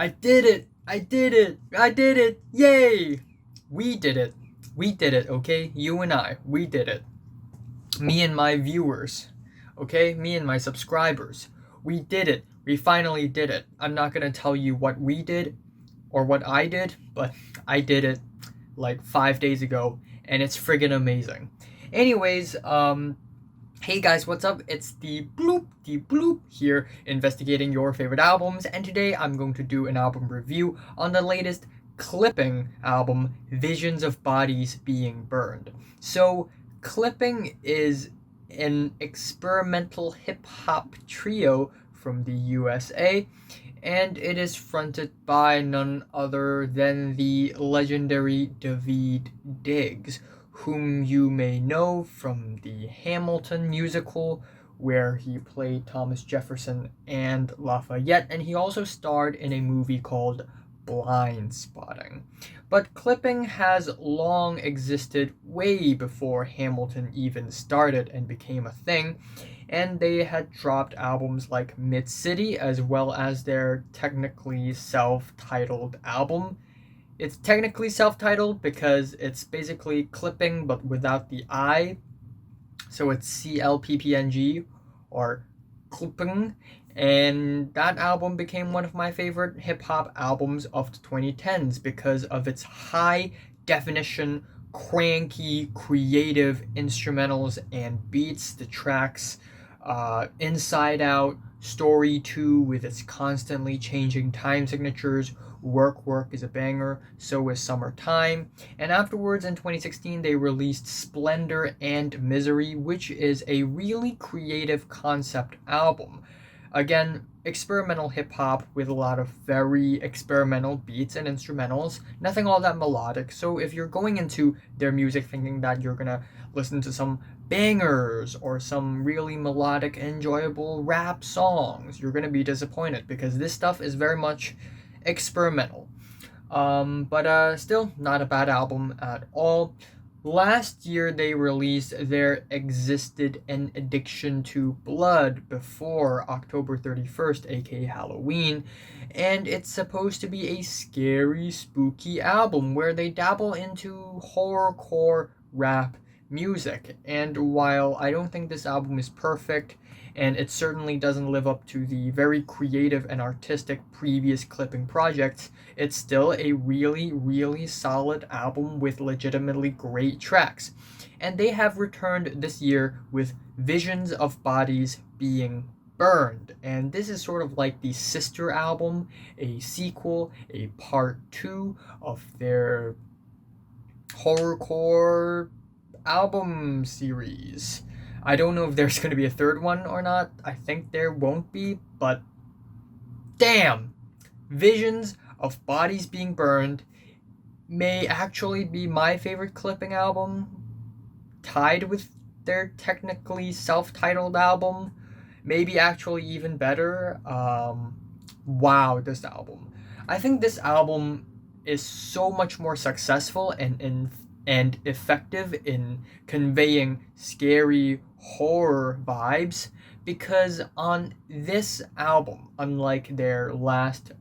I did it! I did it! I did it! Yay! We did it. We did it, okay? You and I, we did it. Me and my viewers, okay? Me and my subscribers. We did it. We finally did it. I'm not gonna tell you what we did or what I did, but I did it like 5 days ago, and it's friggin' amazing. Anyways, hey guys, what's up? It's the bloop here, investigating your favorite albums, and today I'm going to do an album review on the latest Clipping album, Visions of Bodies Being Burned. So, Clipping is an experimental hip hop trio from the USA, and it is fronted by none other than the legendary Daveed Diggs, whom you may know from the Hamilton musical, where he played Thomas Jefferson and Lafayette, and he also starred in a movie called Blind Spotting. But Clipping has long existed way before Hamilton even started and became a thing, and they had dropped albums like Mid City as well as their technically self-titled album. It's technically self-titled because it's basically Clipping but without the I, so it's CLPPNG or Clipping, and that album became one of my favorite hip-hop albums of the 2010s because of its high definition, cranky, creative instrumentals and beats. The tracks Inside Out, Story 2 with its constantly changing time signatures, Work is a banger, so is Summertime. And afterwards in 2016 they released Splendor and Misery, which is a really creative concept album. Again, experimental hip hop with a lot of very experimental beats and instrumentals, nothing all that melodic. So if you're going into their music thinking that you're gonna listen to some bangers or some really melodic, enjoyable rap songs, you're gonna be disappointed because this stuff is very much experimental. But still, not a bad album at all. Last year, they released their Existed an Addiction to Blood before October 31st, aka Halloween, and it's supposed to be a scary, spooky album where they dabble into horrorcore rap music. And while I don't think this album is perfect, and it certainly doesn't live up to the very creative and artistic previous Clipping projects, it's still a really, really solid album with legitimately great tracks. And they have returned this year with Visions of Bodies Being Burned. And this is sort of like the sister album, a sequel, a part 2 of their horrorcore album series. I don't know if there's going to be a third one or not. I think there won't be, but damn! Visions of Bodies Being Burned may actually be my favorite Clipping album, tied with their technically self-titled album. Maybe actually even better. Wow, this album. I think this album is so much more successful and effective in conveying scary horror vibes because on this album, unlike their last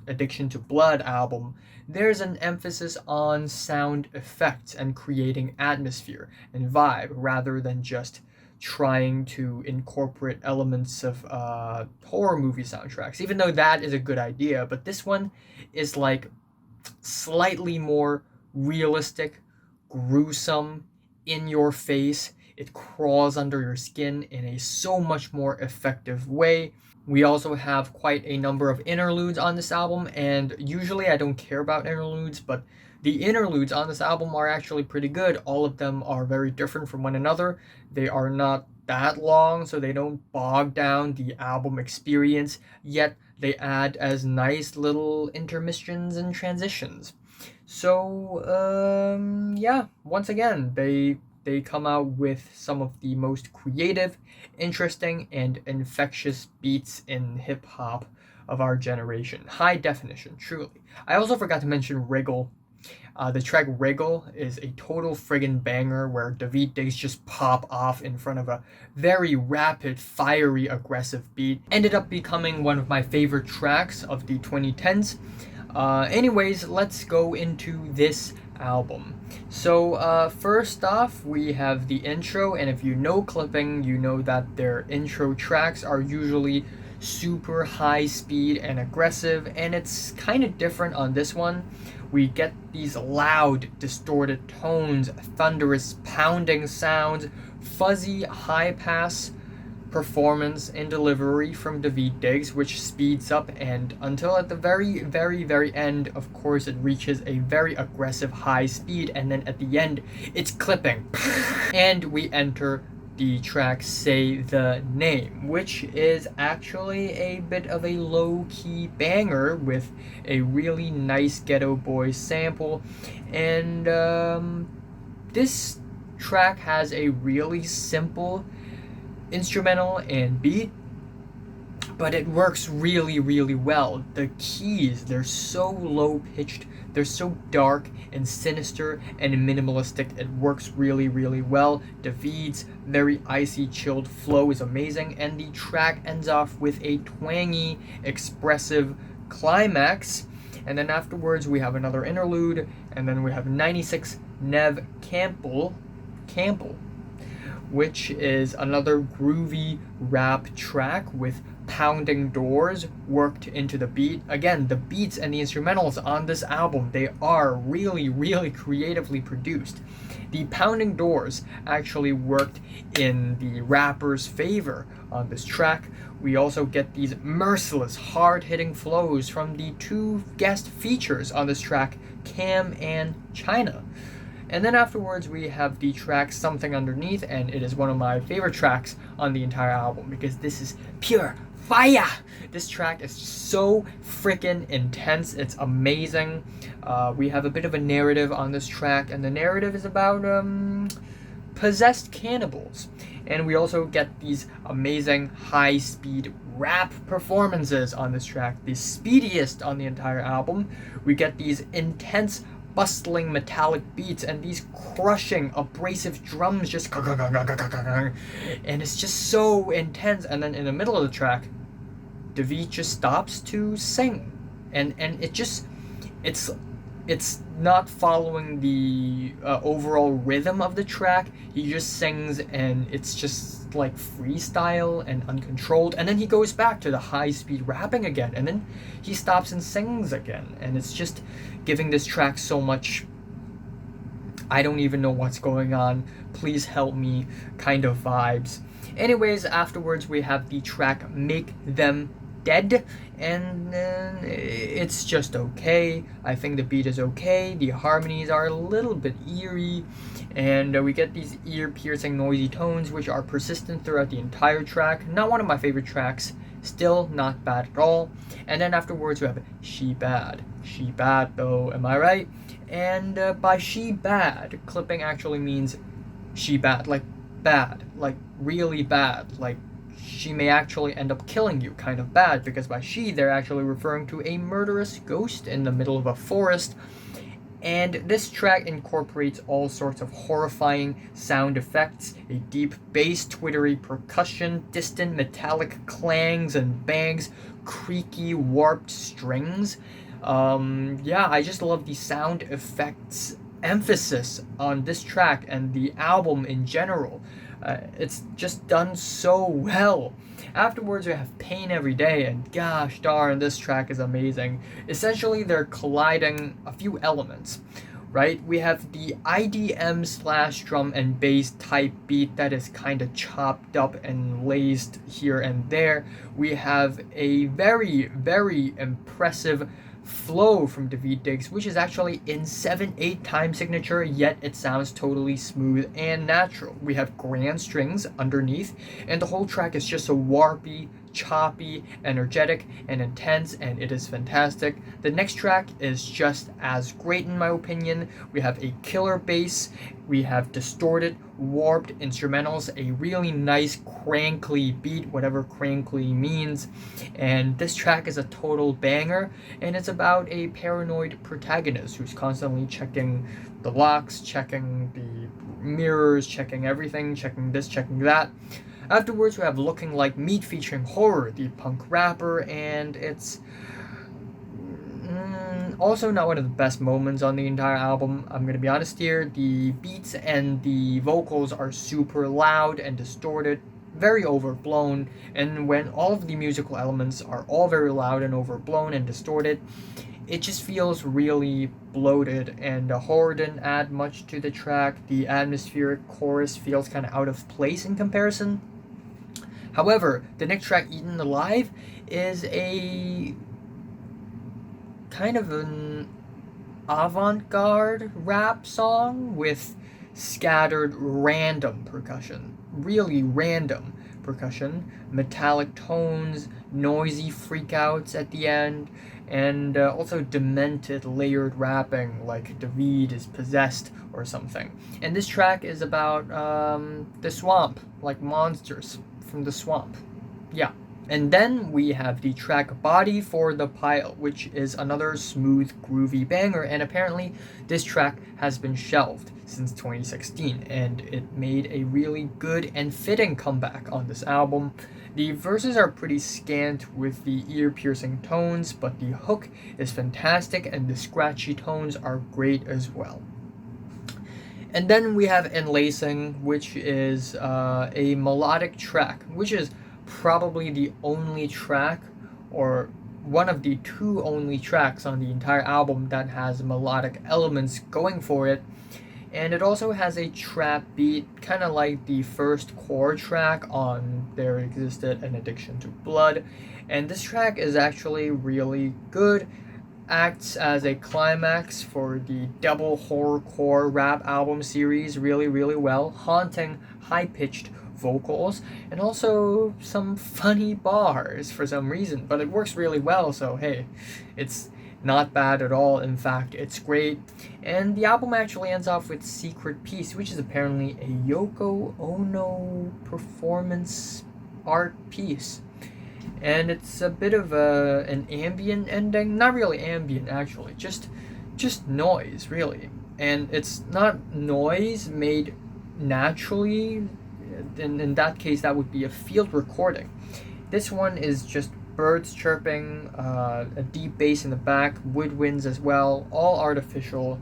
Addiction to Blood album, there's an emphasis on sound effects and creating atmosphere and vibe rather than just trying to incorporate elements of horror movie soundtracks, even though that is a good idea. But this one is like slightly more realistic, gruesome, in your face. It crawls under your skin in a so much more effective way. We also have quite a number of interludes on this album, and usually I don't care about interludes, but the interludes on this album are actually pretty good. All of them are very different from one another. They are not that long, so they don't bog down the album experience, yet they add as nice little intermissions and transitions. So, yeah, once again, they come out with some of the most creative, interesting, and infectious beats in hip hop of our generation. High definition, truly. I also forgot to mention Wriggle. The track Wriggle is a total friggin' banger where Daveed Diggs just pop off in front of a very rapid, fiery, aggressive beat. Ended up becoming one of my favorite tracks of the 2010s. Anyways, let's go into this album. So first off, we have the intro, and if you know clipping, you know that their intro tracks are usually super high speed and aggressive, and it's kind of different on this one. We get these loud, distorted tones, thunderous pounding sounds, fuzzy high pass performance and delivery from Daveed Diggs, which speeds up, and until at the very, very, very end, of course, it reaches a very aggressive high speed, and then at the end, it's clipping. And we enter the track Say the Name, which is actually a bit of a low-key banger with a really nice Ghetto Boy sample, and this track has a really simple instrumental and beat, but it works really, really well. The keys, they're so low pitched, they're so dark and sinister and minimalistic. It works really, really well. Daveed's very icy, chilled flow is amazing, and the track ends off with a twangy, expressive climax. And then afterwards, we have another interlude, and then we have 96 Neve Campbell, which is another groovy rap track with pounding doors worked into the beat. Again, the beats and the instrumentals on this album, they are really, really creatively produced. The pounding doors actually worked in the rapper's favor on this track. We also get these merciless, hard-hitting flows from the two guest features on this track, Cam and China. And then afterwards, we have the track Something Underneath, and it is one of my favorite tracks on the entire album because this is pure fire. This track is so freaking intense. It's amazing. We have a bit of a narrative on this track, and the narrative is about possessed cannibals. And we also get these amazing high-speed rap performances on this track, the speediest on the entire album. We get these intense, bustling metallic beats and these crushing abrasive drums just and it's just so intense. And then in the middle of the track, Daveed just stops to sing, and it's not following the overall rhythm of the track. He just sings, and it's just like freestyle and uncontrolled, and then he goes back to the high speed rapping again, and then he stops and sings again, and it's just giving this track so much I don't even know what's going on, please help me kind of vibes. Anyways, afterwards we have the track Make Them Dead, and it's just okay. I think the beat is okay, the harmonies are a little bit eerie, and we get these ear-piercing noisy tones which are persistent throughout the entire track. Not one of my favorite tracks, still not bad at all. And then afterwards we have She Bad though, am I right? And by She Bad, clipping actually means she bad, like really bad, like she may actually end up killing you kind of bad, because by she they're actually referring to a murderous ghost in the middle of a forest. And this track incorporates all sorts of horrifying sound effects, a deep bass, twittery percussion, distant metallic clangs and bangs, creaky warped strings. I just love the sound effects emphasis on this track and the album in general. It's just done so well. Afterwards we have Pain Every Day, and gosh darn, this track is amazing. Essentially they're colliding a few elements, right? We have the IDM / drum and bass type beat that is kind of chopped up and laced here and there. We have a very, very impressive flow from Daveed Diggs, which is actually in 7/8 time signature, yet it sounds totally smooth and natural. We have grand strings underneath, and the whole track is just a warpy, choppy, energetic, and intense, and it is fantastic. The next track is just as great in my opinion. We have a killer bass, we have distorted, warped instrumentals, a really nice crankly beat, whatever crankly means, and this track is a total banger, and it's about a paranoid protagonist who's constantly checking the locks, checking the mirrors, checking everything, checking this, checking that. Afterwards, we have Looking Like Meat featuring Horror, the punk rapper, and it's also not one of the best moments on the entire album. I'm gonna be honest here, the beats and the vocals are super loud and distorted, very overblown, and when all of the musical elements are all very loud and overblown and distorted, it just feels really bloated, and Horror didn't add much to the track. The atmospheric chorus feels kind of out of place in comparison. However, the next track, Eaten Alive, is a kind of an avant-garde rap song with scattered random percussion. Really random percussion, metallic tones, noisy freakouts at the end, and also demented layered rapping like David is possessed or something. And this track is about the swamp, like monsters from the swamp. Yeah. And then we have the track Body for the Pile, which is another smooth, groovy banger, and apparently this track has been shelved since 2016, and it made a really good and fitting comeback on this album. The verses are pretty scant with the ear-piercing tones, but the hook is fantastic and the scratchy tones are great as well. And then we have Enlacing, which is a melodic track, which is probably the only track, or one of the two only tracks on the entire album that has melodic elements going for it. And it also has a trap beat, kind of like the first core track on There Existed an Addiction to Blood. And this track is actually really good, acts as a climax for the double horrorcore rap album series really, really well, haunting, high-pitched vocals, and also some funny bars for some reason, but it works really well, so hey, it's not bad at all. In fact, it's great. And the album actually ends off with Secret Piece, which is apparently a Yoko Ono performance art piece. And it's a bit of an ambient ending. Not really ambient, actually. Just noise, really. And it's not noise made naturally. In that case, that would be a field recording. This one is just birds chirping, a deep bass in the back, woodwinds as well, all artificial,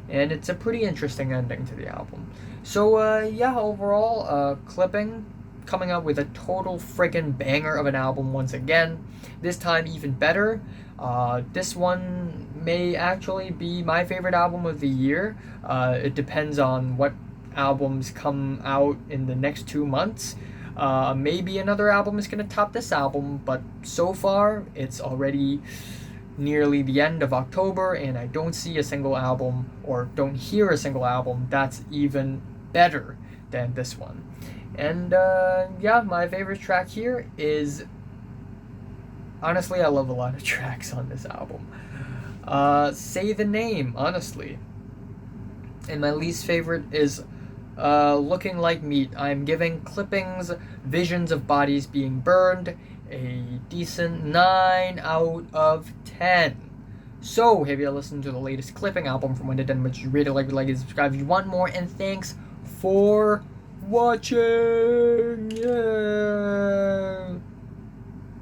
and it's a pretty interesting ending to the album. So yeah, overall, Clipping coming up with a total friggin' banger of an album once again, this time even better. This one may actually be my favorite album of the year. It depends on what albums come out in the next 2 months. Maybe another album is going to top this album, but so far it's already nearly the end of October and I don't see a single album, or don't hear a single album that's even better than this one. And yeah, my favorite track here is, honestly, I love a lot of tracks on this album. Say the Name, honestly. And my least favorite is Looking Like Meat. I'm giving Clipping's Visions of Bodies Being Burned a decent 9 out of 10. So, have you listened to the latest Clipping album from when it done, which you really like and subscribe if you want more, and thanks for watching. Yeah.